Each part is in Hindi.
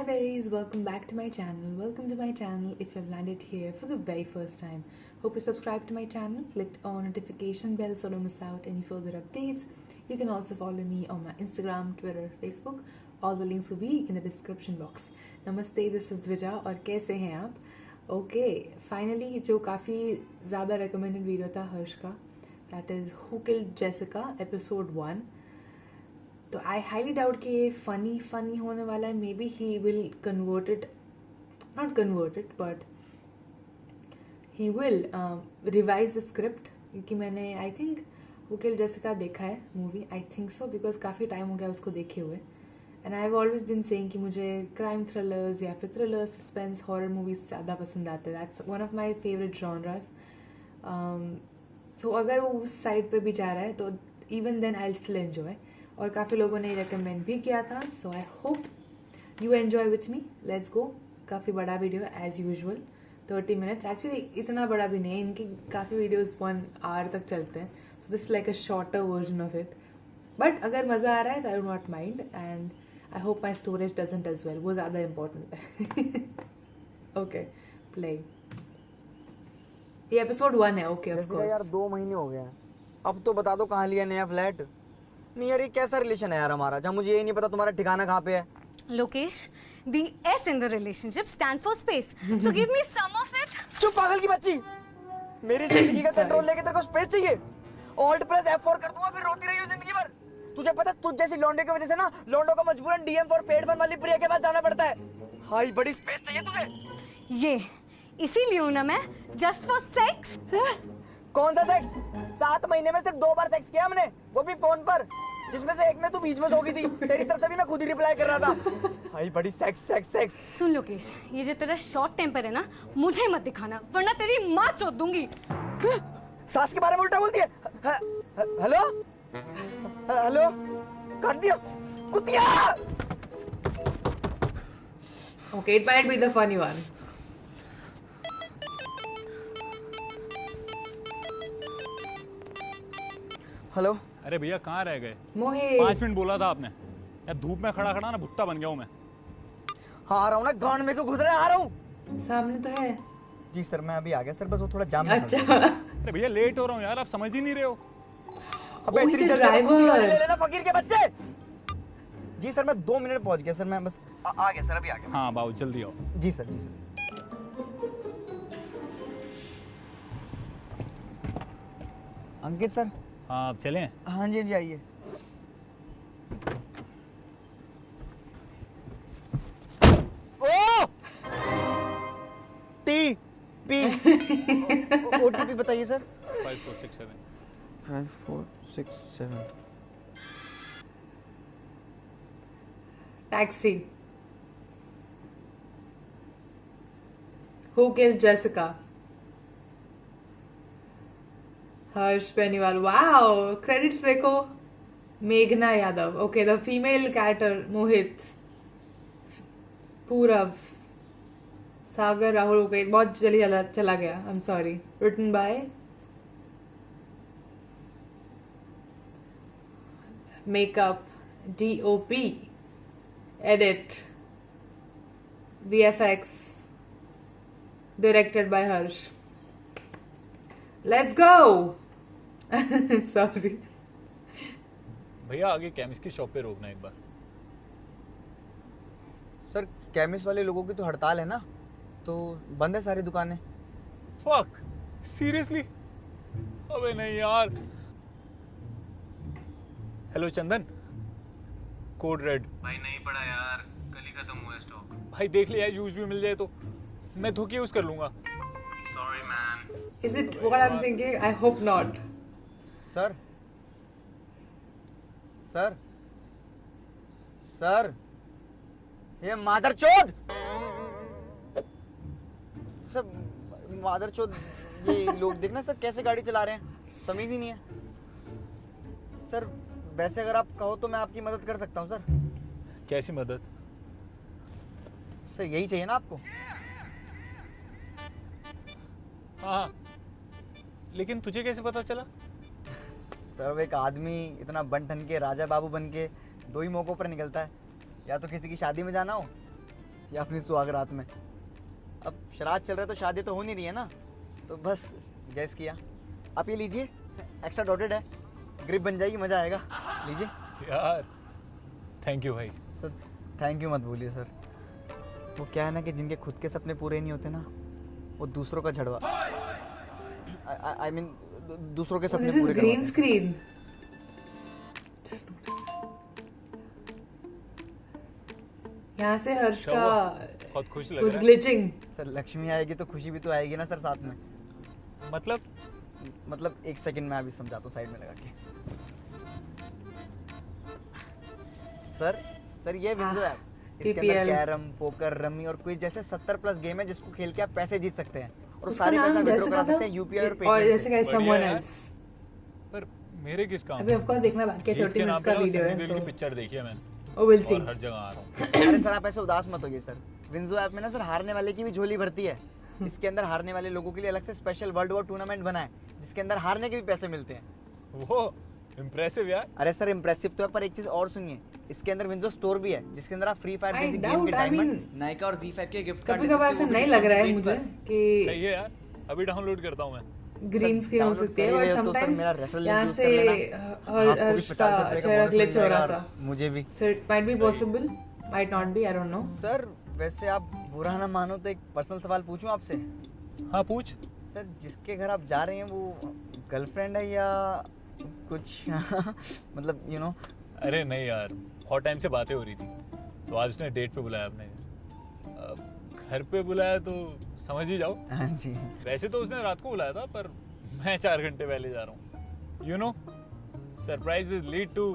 Hi berries, welcome back to my channel. Welcome to my channel if you've landed here for the very first time. Hope you subscribed to my channel, clicked on notification bell so don't miss out any further updates. You can also follow me on my Instagram, Twitter, Facebook. All the links will be in the description box. Namaste, this is Dvija और कैसे हैं आप? Okay, finally जो काफ़ी ज़्यादा recommended video था हर्ष का, that is Who Killed Jessica episode 1. तो आई हाईली डाउट कि ये फनी होने वाला है. Maybe he will convert it, not convert it but he will revise the script, क्योंकि मैंने I think who killed Jessica देखा है movie, I think so, because काफ़ी टाइम हो गया उसको देखे हुए. And I have always been saying कि मुझे क्राइम थ्रिलर्स या फिर थ्रिलर सस्पेंस हॉरर मूवीज ज़्यादा पसंद आते हैं. That's one of my favourite genres. So अगर वो उस साइड पे भी जा रहा है तो even then I will still enjoy. और काफ़ी लोगों ने रिकमेंड भी किया था. So I hope you enjoy with me. Let's go. काफ़ी बड़ा video as usual, 30 minutes. Actually इतना बड़ा भी नहीं है, इनकी काफ़ी वीडियोस 1 आवर तक चलते हैं. So this like a shorter version of it. But अगर मज़ा आ रहा है तो I do not mind, and I hope my storage doesn't as well. वो ज़्यादा इंपॉर्टेंट है. Okay, play. ये एपिसोड 1 है. Okay, of course. यार 2 महीने हो गए हैं. अब तो बता दो कहाँ लिया नया फ्लैट. नहीं यार, ये कैसा रिलेशन है यार हमारा, जहाँ मुझे ये नहीं पता तुम्हारा ठिकाना कहाँ पे है. Lokesh, the S in the relationship stand for space. So give me some of it. चुप पागल की बच्ची. मेरी जिंदगी का कंट्रोल लेके तेरे को स्पेस चाहिए. ऑल्ट प्रेस F4 कर दूंगा, फिर रोती रही हो जिंदगी भर. तुझे पता तुझ जैसी लौंडे की वजह से ना लौंडों को मजबूरन DM फॉर पेड फन वाली प्रिया के पास जाना पड़ता है. हाई बड़ी स्पेस चाहिए तुझे. ये इसीलिए हूं ना मैं, just for sex. कौन सा सेक्स? 7 महीने में सिर्फ 2 बार सेक्स किया हमने, वो भी फोन पर, जिसमें से एक में तू बीच में सो गई थी. तेरी तरफ से भी मैं खुद ही रिप्लाई कर रहा था. हाय बड़ी सेक्स सेक्स सेक्स. सुन लोकेश, ये जो तेरा शॉर्ट टेम्पर है ना, मुझे मत दिखाना, वरना तेरी माँ चोद दूंगी. सास के बारे में उल्टा बोलती है. हेलो हेलो, काट दिया कुतिया. Okay, it might be the funny one. Hello. अरे भैया कहाँ रह गए? मोहित 5 मिनट बोला था आपने. यार धूप में खड़ा खड़ा ना भुट्टा बन गया हूँ मैं. हाँ आ रहा हूँ ना. गांड में क्यों घुस रहे हैं? आ रहा हूँ. सामने तो है. जी सर, मैं अभी आ गया सर, बस वो थोड़ा जाम में फंस अच्छा. गया. अरे भैया लेट हो रहा हूँ यार, आप समझ ही नहीं रहे हो. अबे Oh, इतनी he's a जल्दी कुत्ती गाली driver. ले लेना फकीर के बच्चे. जी सर, मैं 2 मिनट पहुंच गया सर. मैं बस आ गया सर, अभी आ गया. हाँ बाबू जल्दी आओ. जी सर, जी सर. अंकित सर. हाँ अब चलें. हाँ जी जी, आइए. ओ टी पी OTP बताइए sir. 5467. 5467. Taxi. Who killed Jessica? Harsh Beniwal. Wow, credits देखो. मेघना Yadav. Okay, the female character मोहित. पूरब. सागर राहुल. Okay, बहुत जल्दी चला गया. I'm sorry. Written by Makeup DOP. Edit VFX directed by Harsh. Let's go. Sorry. भैया आगे केमिस्ट की शॉप पे रोकना एक बार. सर केमिस्ट वाले लोगों की तो हड़ताल है ना, तो बंद है सारी दुकानें. Fuck seriously? अबे नहीं यार. हेलो चंदन, कोड रेड. भाई नहीं पड़ा यार, कल ही खत्म हुआ स्टॉक. भाई देख लिया, यूज भी मिल जाए तो मैं धोखे यूज कर लूंगा. Sorry man. Is it what I'm thinking? I hope not. Sir sir sir, ये मादरचोद. सर मादरचोद, ये लोग देखना सर कैसे गाड़ी चला रहे हैं, तमीज ही नहीं है. सर वैसे अगर आप कहो तो मैं आपकी मदद कर सकता हूँ सर. कैसी मदद? सर यही चाहिए ना आपको. हाँ लेकिन तुझे कैसे पता चला? सर एक आदमी इतना बन ठन के राजा बाबू बन के 2 ही मौकों पर निकलता है. या तो किसी की शादी में जाना हो, या अपनी सुहाग रात में? अब श्राद्ध चल रहा है तो शादी तो हो नहीं रही है ना, तो बस गैस किया। आप ये लीजिए, एक्स्ट्रा डॉटेड है, ग्रिप बन जाएगी, मज़ा आएगा। लीजिए। यार थैंक यू भाई। सर थैंक यू मत बोलिए सर, वो क्या है ना कि जिनके खुद के सपने पूरे नहीं होते ना, वो दूसरों का झड़वा, आई मीन दूसरों के सपने This is पूरे green करवाते हैं। screen. यहाँ से हर्ष अच्छा का बहुत खुश लग was रहा है। glitching. सर लक्ष्मी आएगी तो खुशी भी तो आएगी ना सर साथ में। मतलब एक सेकंड में अभी समझाता हूँ साइड में लगा के। सर ये विंडो ऐप, इसके अंदर PPL. कैरम, पोकर, रमी और क्विज जैसे 70+ गेम है जिसको खेल के आप पैसे जीत सकते हैं और उसका सारे नाम पैसा विड्रॉ जैसे करा था सकते हैं यूपीआई और और पेटीएम जैसे से। का बढ़िया someone यार। else. पर मेरे किस काम अभी ऑफ कोर्स देखना बाकी है, जीत 30 के नाम मिनट्स पे का ना वीडियो सनी है देओल की तो पिक्चर देखी है मैंने ओ विल सी. और हर जगह आ रहा हूँ। अरे सर आप ऐसे उदास मत होइए सर, विंजो ऐप में ना सर हारने वाले की भी झोली भरती है। इसके अंदर हारने वाले लोगों के लिए अलग से स्पेशल वर्ल्ड वॉर टूर्नामेंट बना है जिसके अंदर हारने के भी पैसे मिलते हैं। वो इम्प्रेसिव यार। अरे सर इम्प्रेसिव तो है, पर एक चीज और सुनिए, इसके अंदर विंडो स्टोर भी है जिसके अंदर आप फ्री फायर I जैसी गेम doubt, के I डायमंड, mean, नायका और Z5 के गिफ्ट कार्ड कभी ले कभार सकते ऐसा हो, वो भी नहीं लग रहा है discount मुझे rate पर। कि सही है यार, अभी डाउनलोड करता हूँ मैं। ग्रीन स्क्रीन हो download सकती है कर ही बट रहे हो तो सर समटाइम्स मेरा referral link यहाँ use से कर लेना। आपको भी हर्ष 50 का रुपए का चेहरा bonus मिल ग्लिच हो रहा जाएगा था. और मुझे भी। So it might be possible, might not be, I don't know. Sir वैसे आप बुरा ना मानो तो एक पर्सनल सवाल पूछूं आपसे? हाँ पूछ। सर जिसके घर आप जा रहे हैं वो गर्लफ्रेंड है या कुछ मतलब यू नो? अरे नहीं यार, बहुत टाइम से बातें हो रही थी तो आज उसने डेट पे बुलाया अपने घर पे बुलाया तो समझ ही जाओ। हाँ जी। वैसे तो उसने रात को बुलाया था पर मैं 4 घंटे पहले जा रहा हूँ। You know surprises lead to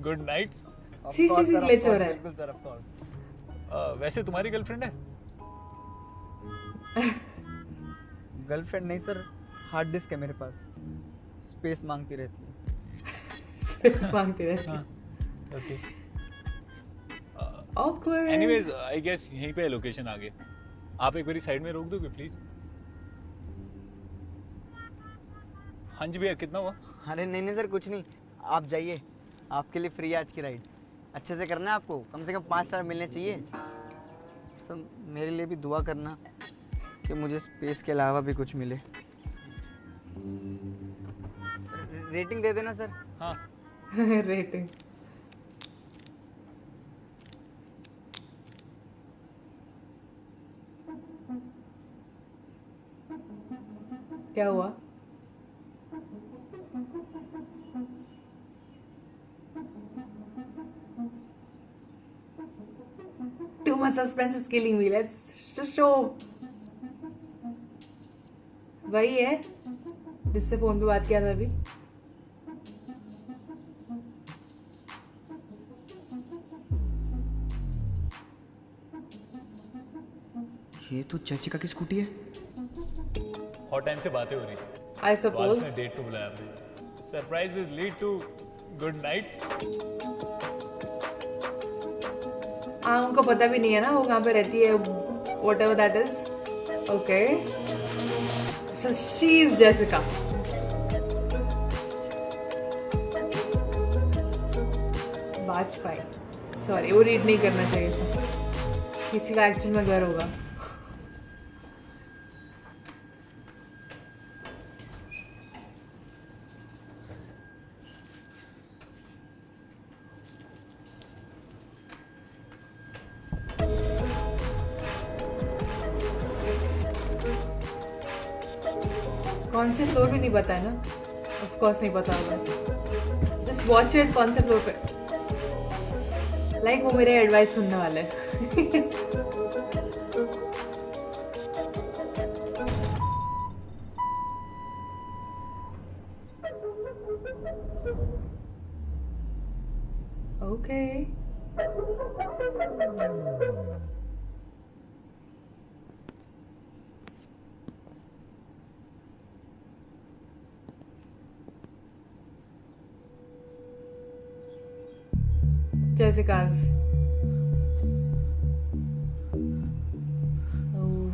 good nights. See, glitch हो रहा है। बिल्कुल सर, ऑफ कोर्स। वैसे तुम्हारी गर्लफ्रेंड है? गर्लफ्रेंड नहीं सर, हार्ड डिस्क है मेरे पास, स्पेस मांगती रहती है। Space मांगते रहती हाँ okay. Awkward. Anyways I guess यहीं पे लोकेशन आगे। आप एक बारी साइड में रोक दोगे प्लीज? हाँ जी भैया, कितना हुआ? अरे नहीं सर कुछ नहीं, आप जाइए, आपके लिए फ्री आज की राइड। अच्छे से करना है आपको, कम से कम 5 स्टार मिलने चाहिए। सर मेरे लिए भी दुआ करना कि मुझे स्पेस के अलावा भी कुछ मिले। रेटिंग दे देना सर। हाँ Rating. क्या हुआ? Too much suspense is killing me. Let's just show. वही है जिससे फोन पे बात किया था अभी। ये तो जैसिका की स्कूटी है। बहुत टाइम से बातें हो रही थी I तो आज suppose. उसने डेट पे बुलाया अपने। Surprises lead to good nights. हाँ उनको पता भी नहीं है ना वो कहाँ पे रहती है, what ever that is. Okay so she is Jessica. Vajpayee, sorry वो रीड नहीं करना चाहिए था, किसी का एक्चुअल में घर होगा. कौन से फ्लोर भी नहीं पता है ना, ऑफ कोर्स नहीं पता होगा. जस्ट वॉच इट कौन से फ्लोर पे. लाइक वो मेरे एडवाइस सुनने वाले हैं. Okay Jessica's. Oh.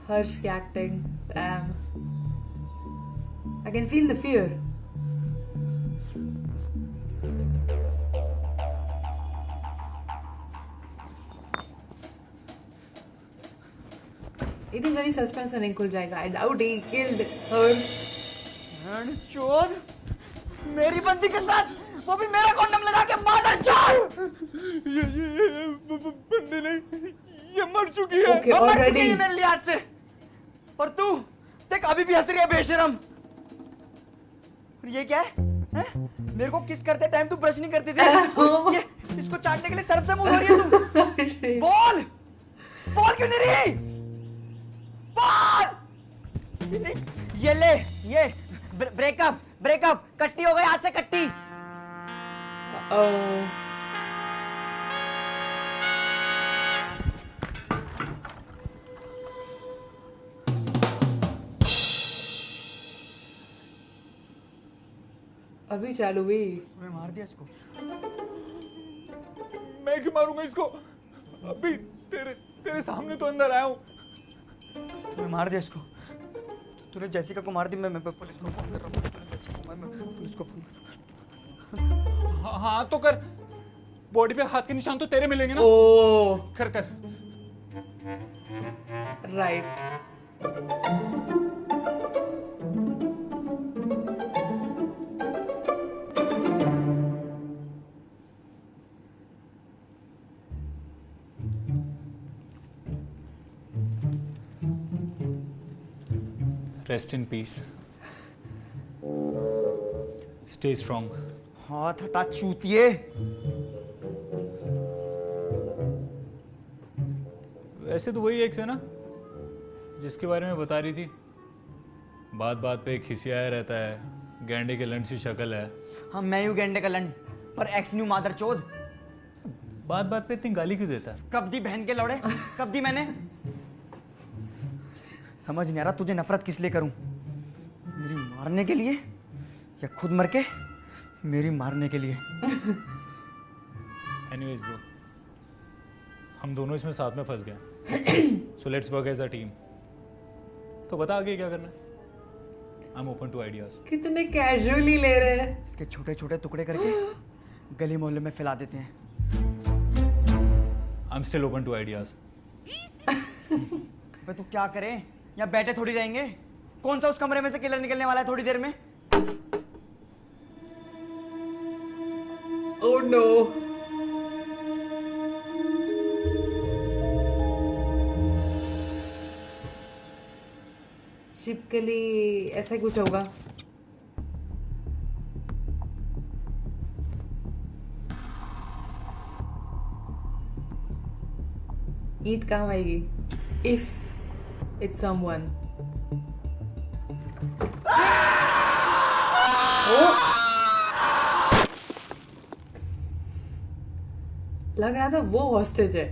Harsh acting. Damn. I can feel the fear. इतनी जल्दी सस्पेंस नहीं खुल जाएगा. I doubt he killed her. चोद मेरी बंदी के साथ वो भी मेरा कॉन्डम लगा के मादर चोद. ये बंदी नहीं, ये मर चुकी है. Okay, वो मर चुकी already. है मेरे लिहाज से. और तू देख अभी भी हंस रही है बेशरम. और ये क्या है? हैं? मेरे को किस करते टाइम तू ब्रश नहीं करती थी. ये इसको चाटने के लिए सर्फ से मुंह धो रही है तू. बोल बोल क्यों नहीं रही? बोल. ये ले ये ब्रेकअप ब्रेकअप कट्टी हो गई आज से कट्टी. Oh. अभी चालू हुई. तूने मार दिया इसको. मैं क्यों मारूंगा इसको? अभी तेरे सामने तो अंदर आया हूँ. तूने मार दिया इसको. तूने जैसिका को मार दी. मैं पुलिस को फोन कर रहा हूँ. मैं पुलिस को फोन कर रहा हूँ. हाँ तो कर. बॉडी पे हाथ के निशान तो तेरे मिलेंगे ना. Oh, कर कर. right. Rest in peace. Stay strong. हाथ हटा चूतिए. वैसे तो वही एक्स है ना जिसके बारे में बता रही थी. बात बात पे खिसियाया रहता है, गैंडे के लंड सी शक्ल है. हाँ मैं हूँ गेंडे का लंड पर एक्स न्यू मादर चोद. बात बात पे इतनी गाली क्यों देता है? कब दी बहन के लौड़े? कब दी मैंने? समझ नहीं आ रहा तुझे नफरत किस लिए करूं. मेरी मारने के लिए या खुद मर के मेरी मारने के लिए? Anyways bro, हम दोनों इसमें साथ में फंस गए. So let's work as a team. तो बता आगे क्या करना है? I'm open to ideas. कितने कैजुअली ले रहे हैं. इसके छोटे छोटे टुकड़े करके गली मोहल्ले में फैला देते हैं. I'm still open to ideas. भाई तू क्या करे? यहाँ बैठे थोड़ी रहेंगे. कौन सा उस कमरे में से किलर निकलने वाला है थोड़ी देर में? Oh no. चिपकली ऐसा ही कुछ होगा. ईट कहाँ आएगी? If it's someone. Oh! लग रहा था वो हॉस्टेज है.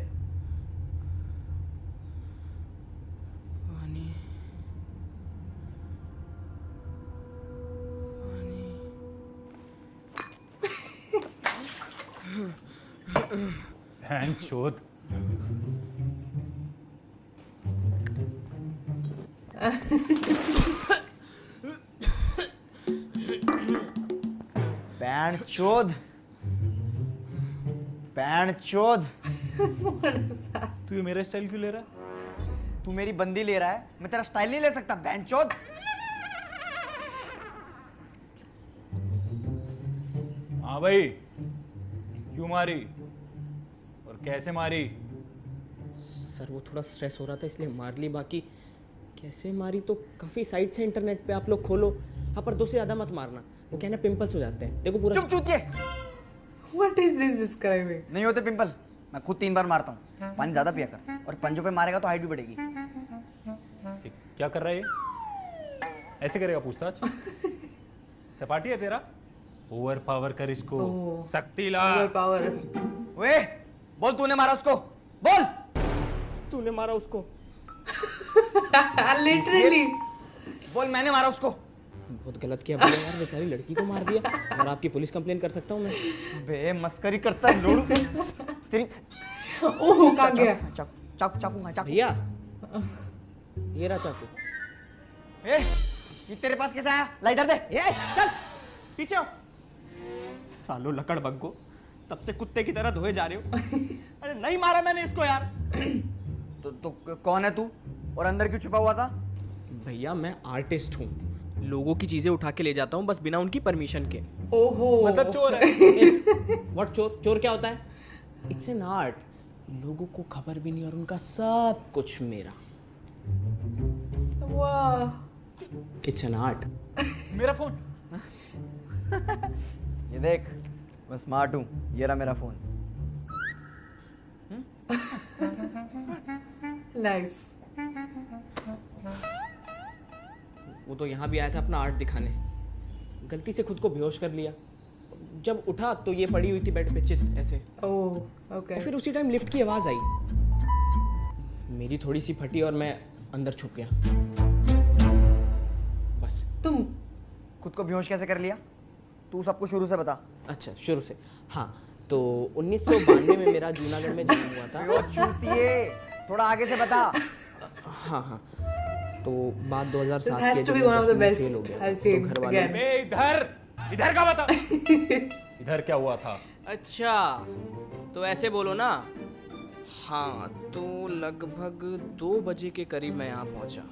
चोद. बैंड चोद. बैंड चोद. तू ये मेरा स्टाइल क्यों ले रहा है? तू मेरी बंदी ले रहा है, मैं तेरा स्टाइल नहीं ले सकता. बैंड चोद. हाँ भाई, क्यों मारी और कैसे मारी? सर वो थोड़ा स्ट्रेस हो रहा था इसलिए मार ली. बाकी कैसे मारी तो काफ़ी साइट्स हैं इंटरनेट पे, आप लोग खोलो. हाँ पर 2 से ज़्यादा मत मारना, वो कहना पिंपल्स हो जाते हैं. देखो पूरा चुप चूतिए. What is this describing? नहीं होते पिंपल. मैं खुद 3 बार मारता हूँ. पानी ज्यादा पिया कर. और पंजों पे मारेगा तो हाइट भी बढ़ेगी. क्या कर रहा है ये? ऐसे करेगा पूछताछ? सपाटी है तेरा? ओवर पावर कर इसको. ओह. शक्ति ला. Power. ओए बोल तूने मारा उसको. बोल. तूने मारा उसको. Literally. बोल मैंने मारा उसको. बहुत गलत किया बोले यार, बेचारी लड़की को मार दिया. और आपकी पुलिस कंप्लेन कर सकता हूँ मैं. बे मस्करी करता है लोड़ू. तेरी ओह कहाँ गया? चाकू चाकू हाँ चाकू. भैया ये रहा चाकू. ए ये तेरे पास कैसे आया? ला इधर दे. ए चल पीछे आओ. सालो लकड़ बग्गो, तब से कुत्ते की तरह धोए जा रहे हो. अरे नहीं मारा मैंने इसको यार. तो कौन है तू? और अंदर क्यों छुपा हुआ था? भैया मैं आर्टिस्ट हूँ, लोगों की चीजें उठा के ले जाता हूँ बस बिना उनकी परमिशन के। ओहो मतलब चोर है। व्हाट चोर? चोर क्या होता है? इट्स एन आर्ट, लोगों को खबर भी नहीं और उनका सब कुछ मेरा। वाह इट्स एन आर्ट। मेरा फोन। ये देख, मैं स्मार्ट हूँ, ये रहा मेरा फोन। नाइस। वो तो यहाँ भी आया था अपना आर्ट दिखाने, गलती से खुद को बेहोश कर लिया। जब उठा तो ये पड़ी हुई थी बेड पे चित ऐसे। Oh okay. और फिर उसी टाइम लिफ्ट की आवाज़ आई, मेरी थोड़ी सी फटी और मैं अंदर छुप गया। बस। तुम खुद को बेहोश कैसे कर लिया? तू सबको शुरू से बता। अच्छा शुरू से। हाँ तो 1992 में मेरा जूनागढ़ में जन्म हुआ था। यो चूतिए, थोड़ा आगे से बता। हाँ हाँ तो बात 2007 This has के to जब be मैं one of the 10वीं में best फेल हो गया I've तो seen घर वाले again. बे इधर का बता। इधर क्या हुआ था? अच्छा तो ऐसे बोलो ना। हाँ तो लगभग 2 बजे के करीब मैं यहाँ पहुँचा।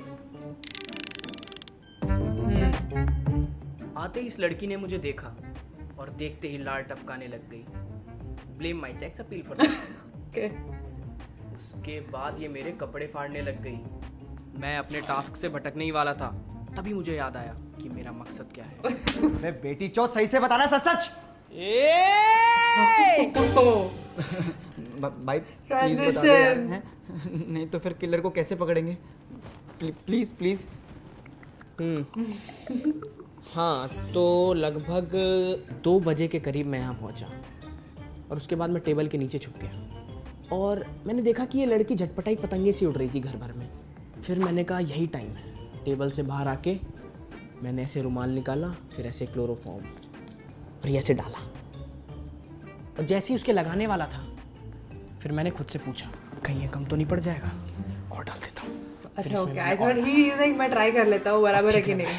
आते ही इस लड़की ने मुझे देखा और देखते ही लार टपकाने लग गई। Blame my sex appeal for okay. उसके बाद ये मेरे कपड़े फाड़ने लग गई। मैं अपने टास्क से भटकने ही वाला था, तभी मुझे याद आया कि मेरा मकसद क्या है। मैं बेटी चौथ सही से बताना, सच सच। भाई प्लीज बता दे यार, हैं? नहीं तो फिर किलर को कैसे पकड़ेंगे? Please please. हाँ तो लगभग 2 बजे के करीब मैं यहाँ पहुँचा और उसके बाद मैं टेबल के नीचे छुप गया और मैंने देखा कि ये लड़की झटपटाई पतंगे सी उड़ रही थी घर भर में। फिर मैंने कहा यही टाइम है। टेबल से बाहर आके मैंने ऐसे रुमाल निकाला, फिर ऐसे क्लोरोफॉर्म और ये ऐसे डाला और जैसे ही उसके लगाने वाला था फिर मैंने खुद से पूछा कहीं ये कम तो नहीं पड़ जाएगा, और डाल देता हूँ। अच्छा okay. I thought he is like मैं ट्राई कर लेता हूँ बराबर है कि नहीं।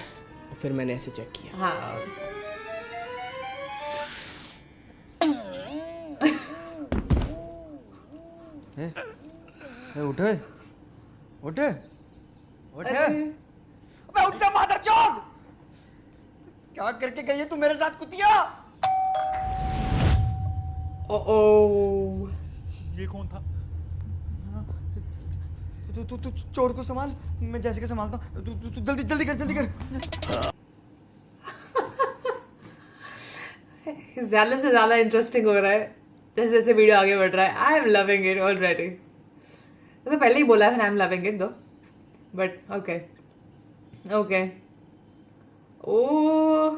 फिर मैंने ऐसे चेक किया। हाँ उठ उठ उठ। अबे उठ जा मादरचोद! क्या करके गई है तू मेरे साथ कुतिया? ओह ये कौन था? तू तू तू चोर को संभाल, मैं जैसे कि संभालता हूँ। तू तू जल्दी जल्दी कर, जल्दी कर। ज्यादा से ज्यादा इंटरेस्टिंग हो रहा है जैसे जैसे वीडियो आगे बढ़ रहा है। I am loving it already. तो पहले ही बोला है आई एम लविंग इट दो, but okay okay. Oh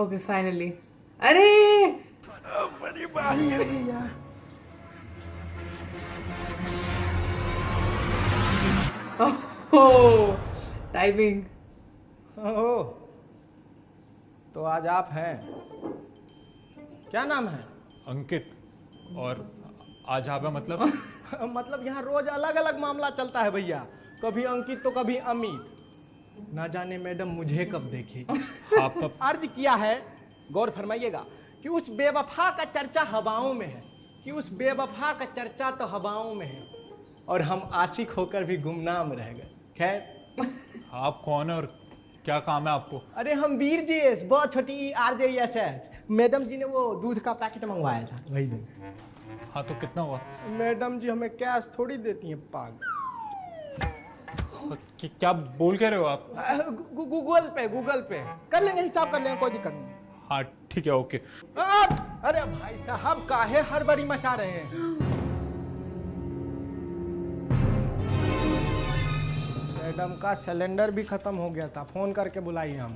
okay finally. अरे बड़ी बारी है भैया। ओह टाइमिंग। ओह तो आज आप हैं, क्या नाम है? अंकित। और आज आप है मतलब? मतलब यहाँ रोज अलग अलग मामला चलता है भैया, कभी अंकित तो कभी अमित। ना जाने मैडम मुझे कब देखेगी। आप अर्ज किया है, गौर फरमाइएगा, कि उस बेवफा का चर्चा हवाओं में है, कि उस बेवफा का चर्चा तो हवाओं में है और हम आशिक होकर भी गुमनाम रह गए। खैर आप कौन है और क्या काम है आपको? अरे हम वीर जी बहुत छोटी RJSS, मैडम जी ने वो दूध का पैकेट मंगवाया था वही दे। हाँ तो कितना हुआ? मैडम जी हमें कैश थोड़ी देती हैं पागल। क्या बोल कह रहे हो आप? गूगल पे कर लेंगे, हिसाब कर लेंगे, कोई दिक्कत नहीं। हाँ ठीक है ओके। अरे भाई साहब काहे हड़बड़ी मचा रहे हैं? मैडम का सिलेंडर भी खत्म हो गया था, फोन करके बुलाइए हम।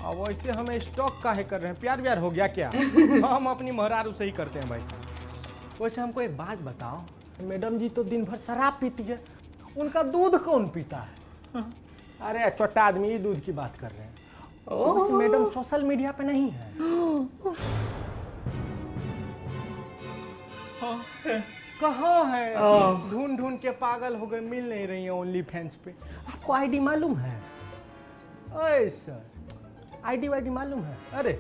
अब वैसे हमें स्टॉक काहे कर रहे हैं? प्यार व्यार हो गया क्या? हम अपनी महरारू से ही करते हैं भाई साहब। वैसे हमको एक बात बताओ, मैडम जी तो दिन भर शराब पीती है, उनका दूध कौन पीता है? अरे छोटा आदमी ही दूध की बात कर रहे हैं। वैसे मैडम सोशल मीडिया पे नहीं है? कहाँ है? ढूंढ ढूंढ के पागल हो गए, मिल नहीं रही है ओनली फैंस पे। आपको आईडी मालूम है? ओए सर, आईडी वाईडी मालूम है? अरे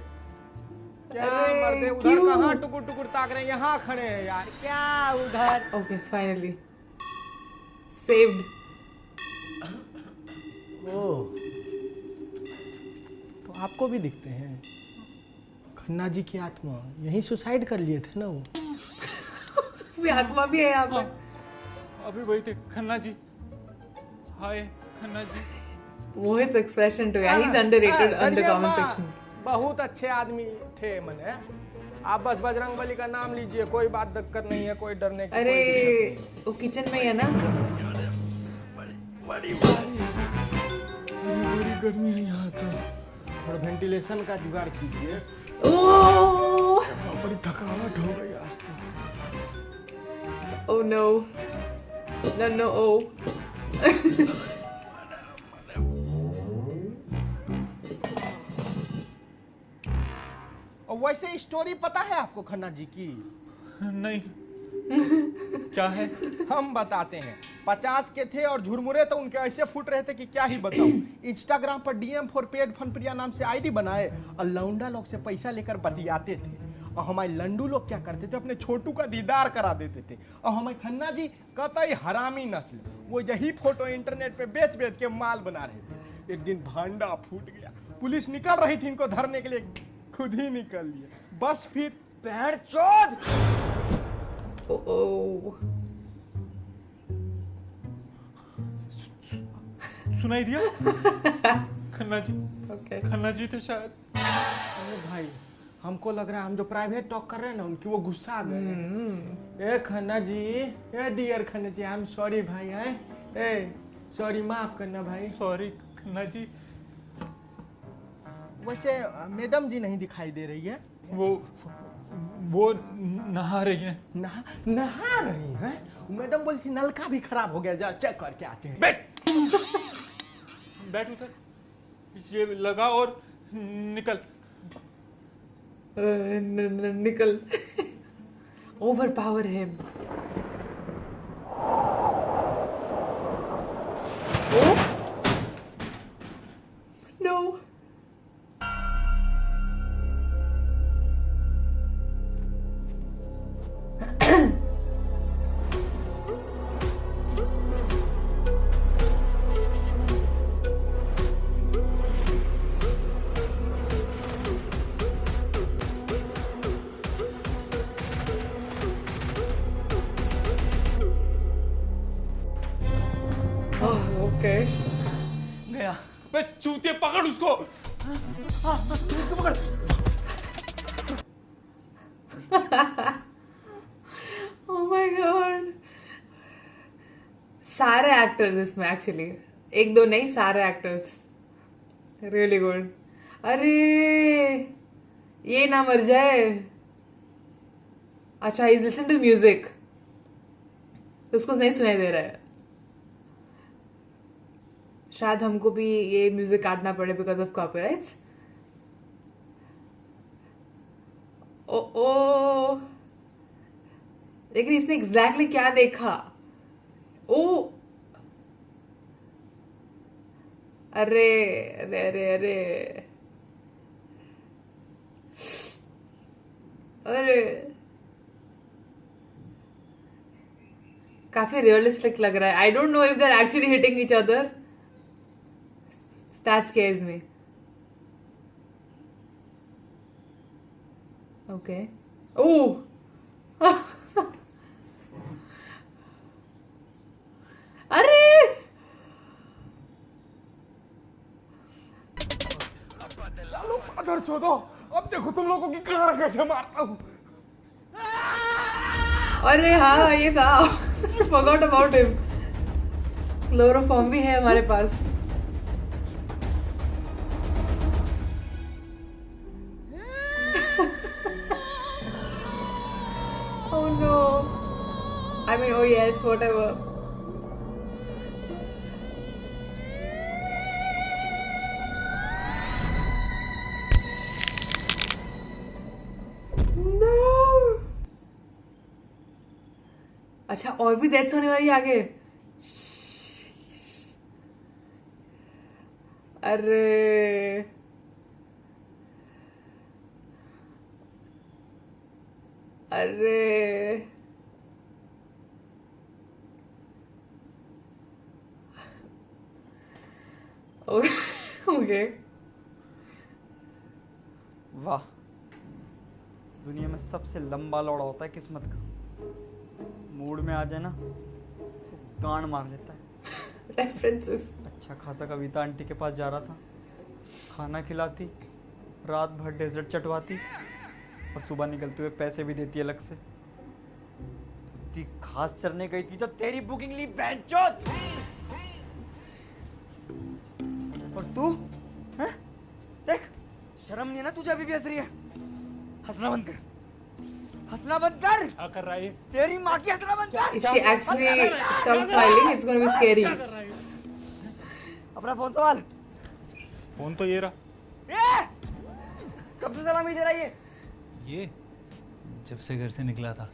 क्या अरे, मर्दे उधर क्यों? कहाँ टुकुर टुकुर ताक रहे हैं, यहाँ खड़े हैं यार, क्या उधर। Okay, finally. Saved. ओह, तो आपको भी दिखते हैं। खन्ना जी की आत्मा यही सुसाइड कर लिए थे ना वो। भी आत्मा भी है यहाँ पर। अभी वही थे खन्ना जी। हाय Khanna ji. Mohit's expression too. Yeah, he's underrated on the अरे comment माँ, section. बहुत अच्छे आदमी थे मने। आप बस बजरंग बली का नाम लीजिए, कोई बात दिक्कत नहीं है, कोई डरने की अरे कोई दिक्कत नहीं। वो किचन में ही है ना? बड़ी गर्मी है यहाँ तो, थोड़ा वेंटिलेशन का जुगाड़ कीजिए। ओह बड़ी थकावट हो गई आज तो। oh no. No oh. और वैसे स्टोरी पता है आपको खन्ना जी की? नहीं। क्या है? हम बताते हैं। 50 के थे और झुरमुरे तो उनके ऐसे फूट रहे थे कि क्या ही बताऊं। इंस्टाग्राम पर DM फॉर पेड फन प्रिया नाम से आईडी बनाए और लौंडा लोग से पैसा लेकर बतियाते थे। और हमारे लंडू लोग क्या करते थे, अपने छोटू का दीदार करा देते थे। और हमारे खन्ना जी कतई हरामी नस्ल, वो यही फोटो इंटरनेट पे बेच बेच के माल बना रहे थे। एक दिन भांडा फूट गया, पुलिस निकल रही थी इनको धरने के लिए, खुद ही निकल लिए। बस फिर पैर चोद। Oh. सुनाई दिया? खन्ना जी। Okay. खन्ना जी थे शायद। अरे भाई, हमको लग रहा है हम जो प्राइवेट टॉक कर रहे हैं ना, उनकी वो गुस्सा आ गए। ए खन्ना जी, ए dear Khanna ji, I am sorry भाई। ए सॉरी, माफ करना भाई। सॉरी खन्ना जी। वैसे मैडम जी नहीं दिखाई दे रही है। वो नहा रही हैं। नहा रही हैं? मैडम बोली थी नलका भी खराब हो गया, जा चेक करके आते हैं। बैठ उधर, ये लगा और निकल। Nickel. Overpower him. Oh no. Oh, okay. गया। बे चूतिए, पकड़ उसको। इसको पकड़। Oh my god. सारे एक्टर्स इसमें एक्चुअली, एक दो नहीं, सारे एक्टर्स रियली गुड। अरे ये ना मर जाए। अच्छा, इज लिसन टू म्यूजिक, तो उसको नहीं सुनाई दे रहा है। शायद हमको भी ये म्यूजिक काटना पड़े बिकॉज ऑफ कॉपीराइट्स। ओ लेकिन इसने एग्जैक्टली क्या देखा? ओ अरे अरे अरे अरे अरे काफी रियलिस्टिक लग रहा है। I don't know if they are actually hitting each other. That scares me. Okay. Oh अरे अदर चोदो, अब देखो तुम लोगों की कहां कैसे मारता हूं। अरे हाँ ये था। Forgot about him. क्लोरोफॉर्म भी है हमारे पास। Oh no. I mean, oh yes, whatever. No. अच्छा, और भी डेथ्स होने वाली है आगे। अरे अरे ओके वाह, दुनिया में सबसे लंबा लौड़ा होता है किस्मत का। मूड में आ जाए ना तो गांड मार लेता है। रेफरेंसेस। अच्छा खासा कविता आंटी के पास जा रहा था, खाना खिलाती, रात भर डेजर्ट चटवाती और सुबह निकलते हुए पैसे भी देती अलग से। इतनी घास चरने गई थी तो तेरी बुकिंग ली बेंचोद। और तू हैं? देख, शर्म नहीं है ना तुझे? अभी भी हंस रही है? हंसना बंद कर, हंसना बंद कर। क्या कर रहा है ये? तेरी माँ की हंसना बंद कर। If she actually stops smiling, it's going to be scary. अपना फोन संभाल। फोन तो ये रहा। ये कब से सलामी दे रहा है ये जब से घर से निकला था।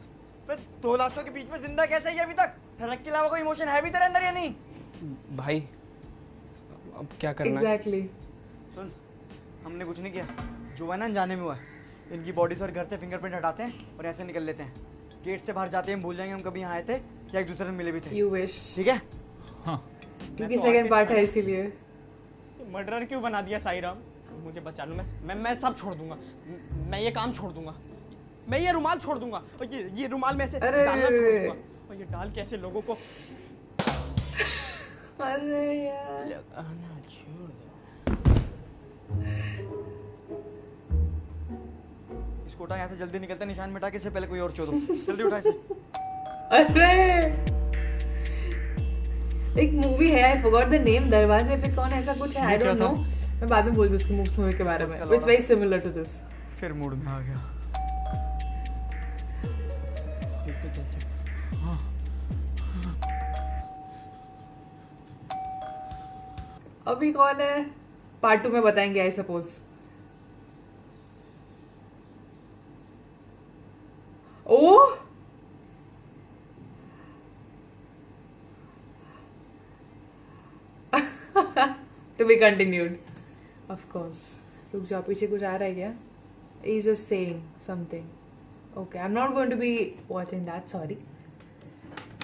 फिर 2 लाशों के बीच में जिंदा कैसे है अभी तक? धड़क के अलावा कोई इमोशन है भी तेरे अंदर या नहीं? भाई अब क्या करना है? Exactly. सुन, हमने कुछ नहीं किया, जो है ना अनजाने में हुआ है। इनकी बॉडी से और घर से फिंगरप्रिंट हटाते हैं और ऐसे निकल लेते हैं। गेट से बाहर जाते हैं, भूल जाएंगे हम कभी यहाँ आए थे या एक दूसरे से मिले भी थे। You wish. ठीक है? हाँ क्योंकि सेकंड पार्ट है इसीलिए। मर्डरर क्यों बना दिया साई राम? मुझे बचा लो, मैं सब छोड़ दूंगा। मैं ये काम छोड़ दूंगा, मैं ये रुमाल छोड़ दूंगा और ये रुमाल में से अरे डालना छोड़ दूंगा और ये डाल के ऐसे लोगों को अरे यार लगाना छोड़ दो। इसको उठा, यहाँ से जल्दी निकलते हैं, निशान मिटा के इससे पहले कोई और चोदो। जल्दी उठा इसे। अरे एक मूवी है, आई फॉरगॉट द नेम, दरवाजे पे कौन, ऐसा कुछ है, आई क्या डोंट नो। था? मैं बाद में बोल दूँ उसकी मूवी के बारे में। It's very similar to this. फिर मूड में आ गया। अभी कौन है? पार्ट 2 में बताएंगे I suppose. Oh to be continued, of course. रुक जाओ, पीछे कुछ आ रहा है क्या? He's just saying something. Okay, I'm not going to be watching that. Sorry.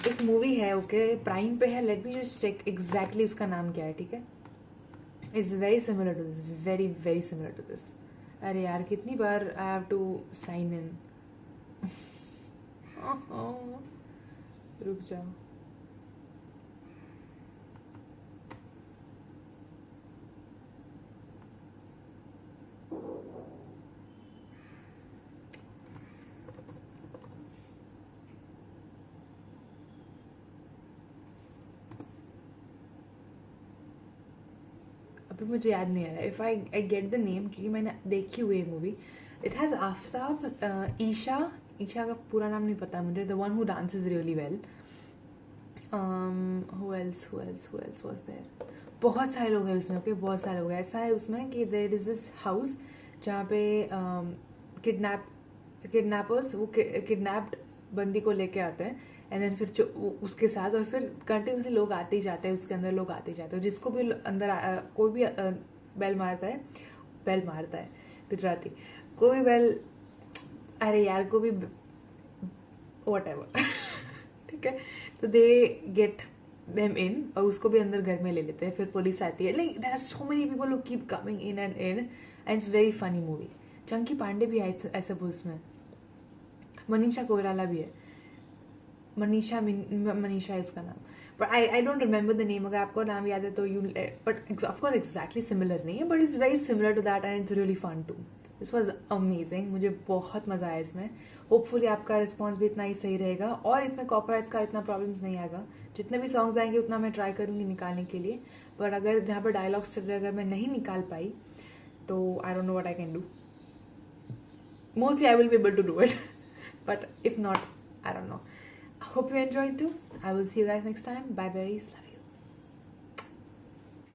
एक मूवी है, ओके, प्राइम पे है. Let me just check exactly उसका नाम क्या है. ठीक है, it's very similar to this, very very similar to this. अरे यार कितनी बार I have to sign in. रुक जाओ. अभी मुझे याद नहीं आ रहा. If I get the name, क्योंकि मैंने देखी हुई है movie. It has Aftab, Esha का पूरा नाम नहीं पता मुझे. The one who dances really well. Who else was there. बहुत सारे लोग हैं उसमें. ओके, बहुत सारे लोग हैं. ऐसा है उसमें कि देयर इज दिस हाउस जहाँ पे किडनैपर्स वो किडनैप्ड बंदी को लेके आते हैं. एंड देन फिर उसके साथ और फिर कंटिन्यूसली लोग आते ही जाते हैं उसके अंदर. लोग आते ही जाते हैं. जिसको भी अंदर कोई भी बेल मारता है गुजराती. कोई भी बेल, अरे यार कोई भी वॉट एवर. ठीक है, तो दे गेट देम इन और उसको भी अंदर घर में ले लेते हैं. फिर पुलिस आती है. Like there are so many people who keep coming in and it's very funny movie. Chunky Pandey भी है ऐसा उसमें. मनीषा कोइराला भी है. मनीषा है इसका नाम. But I don't remember the name. अगर आपको नाम याद है तो you, but of course exactly similar नहीं है, but it's very similar to that and it's really fun too. This was amazing. मुझे बहुत मजा आया इसमें. होपफुली आपका रिस्पॉन्स भी इतना ही सही रहेगा और इसमें कॉपीराइट्स का इतना प्रॉब्लम्स नहीं आएगा. जितने भी सॉन्ग्स आएंगे उतना मैं ट्राई करूंगी निकालने के लिए. बट अगर जहाँ पर डायलॉग्स चल रहे अगर मैं नहीं निकाल पाई तो I don't know what I can do. Mostly I will be able to do it, but if not, I don't know. Hope you enjoyed too. I will see you guys next time. Bye berries.